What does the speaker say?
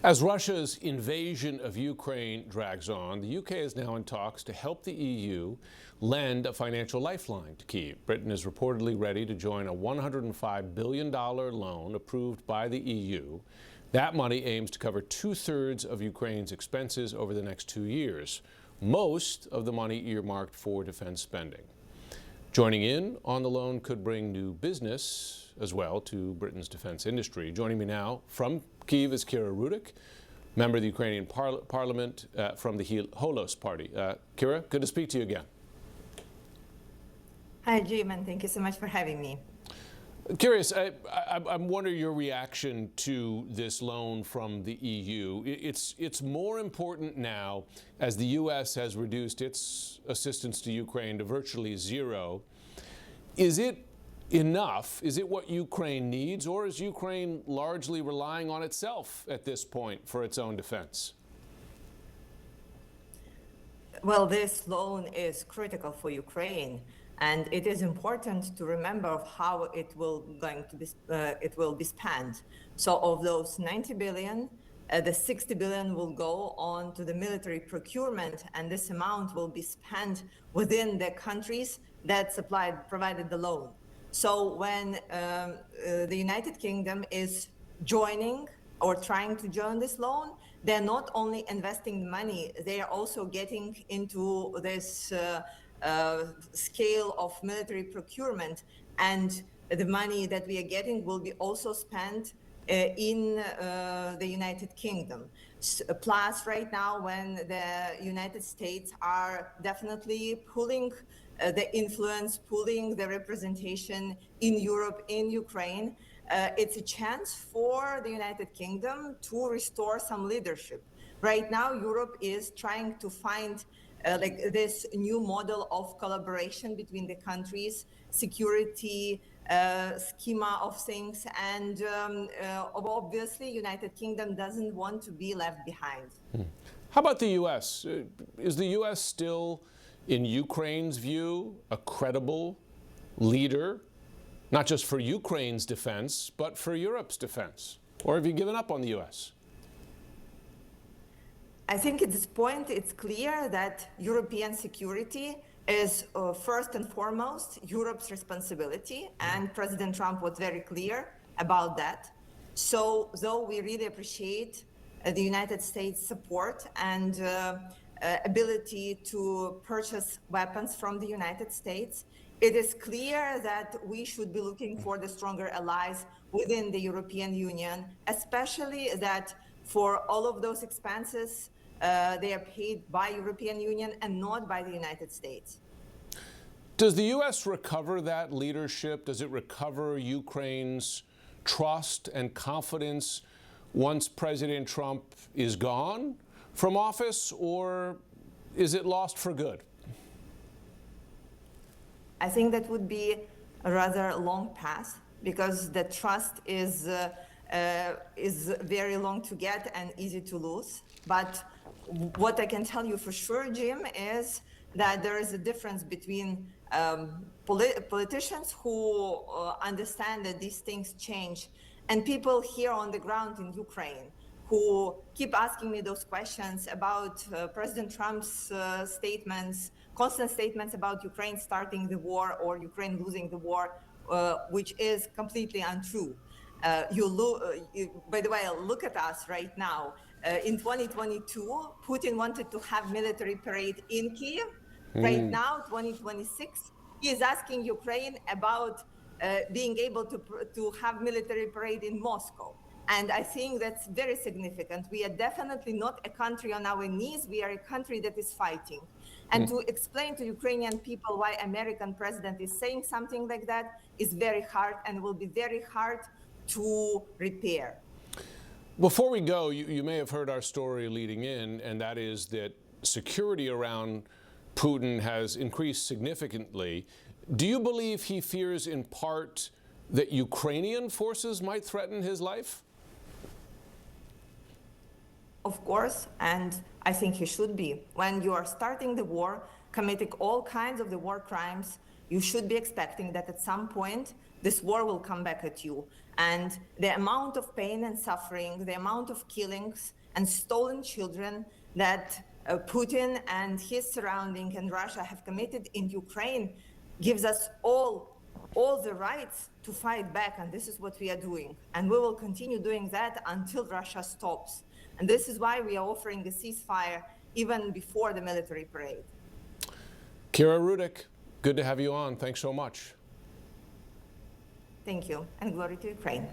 As Russia's invasion of Ukraine drags on, the UK is now in talks to help the EU lend a financial lifeline to Kyiv. Britain is reportedly ready to join a $105 billion loan approved by the EU. That money aims to cover two-thirds of Ukraine's expenses over the next 2 years, most of the money earmarked for defense spending. Joining in on the loan could bring new business as well to Britain's defense industry. Joining me now from Kyiv is Kira Rudik, member of the Ukrainian parliament from the Holos party. Kira, good to speak to you again. Hi, Jim, and thank you so much for having me. Curious, I'm wondering your reaction to this loan from the EU. It's more important now as the U.S. has reduced its assistance to Ukraine to virtually zero. Is it enough? Is it what Ukraine needs, or is Ukraine largely relying on itself at this point for its own defense? Well, this loan is critical for Ukraine. And it is important to remember how it will be spent. So of those 90 billion, the 60 billion will go on to the military procurement, and this amount will be spent within the countries that provided the loan. So when the United Kingdom is joining or trying to join this loan, they're not only investing money, they are also getting into this scale of military procurement, and the money that we are getting will be also spent in the United Kingdom. Plus, right now, when the United States are definitely pulling the influence, pulling the representation in Europe, in Ukraine, it's a chance for the United Kingdom to restore some leadership. Right now, Europe is trying to find this new model of collaboration between the countries, security, schema of things, and obviously United Kingdom doesn't want to be left behind. How about the U.S.? Is the U.S. still, in Ukraine's view, a credible leader, not just for Ukraine's defense, but for Europe's defense? Or have you given up on the U.S.? I think at this point, it's clear that European security is first and foremost Europe's responsibility, and President Trump was very clear about that. So, though we really appreciate the United States support and ability to purchase weapons from the United States, it is clear that we should be looking for the stronger allies within the European Union, especially that for all of those expenses, they are paid by European Union and not by the United States. Does the U.S. recover that leadership? Does it recover Ukraine's trust and confidence once President Trump is gone from office, or is it lost for good? I think that would be a rather long path, because the trust is very long to get and easy to lose. But what I can tell you for sure, Jim, is that there is a difference between politicians who understand that these things change, and people here on the ground in Ukraine who keep asking me those questions about President Trump's statements, constant statements about Ukraine starting the war or Ukraine losing the war, which is completely untrue. By the way, look at us right now. In 2022, Putin wanted to have military parade in Kyiv. Right now, 2026, he is asking Ukraine about being able to have military parade in Moscow. And I think that's very significant. We are definitely not a country on our knees. We are a country that is fighting. And to explain to Ukrainian people why American president is saying something like that is very hard and will be very hard to repair. Before we go, you may have heard our story leading in, and that is that security around Putin has increased significantly. Do you believe he fears in part that Ukrainian forces might threaten his life? Of course, and I think he should be. When you are starting the war, committing all kinds of the war crimes, you should be expecting that at some point this war will come back at you. And the amount of pain and suffering, the amount of killings and stolen children that Putin and his surrounding and Russia have committed in Ukraine gives us all the rights to fight back, and this is what we are doing. And we will continue doing that until Russia stops. And this is why we are offering a ceasefire even before the military parade. Kira Rudik, good to have you on. Thanks so much. Thank you, and glory to Ukraine.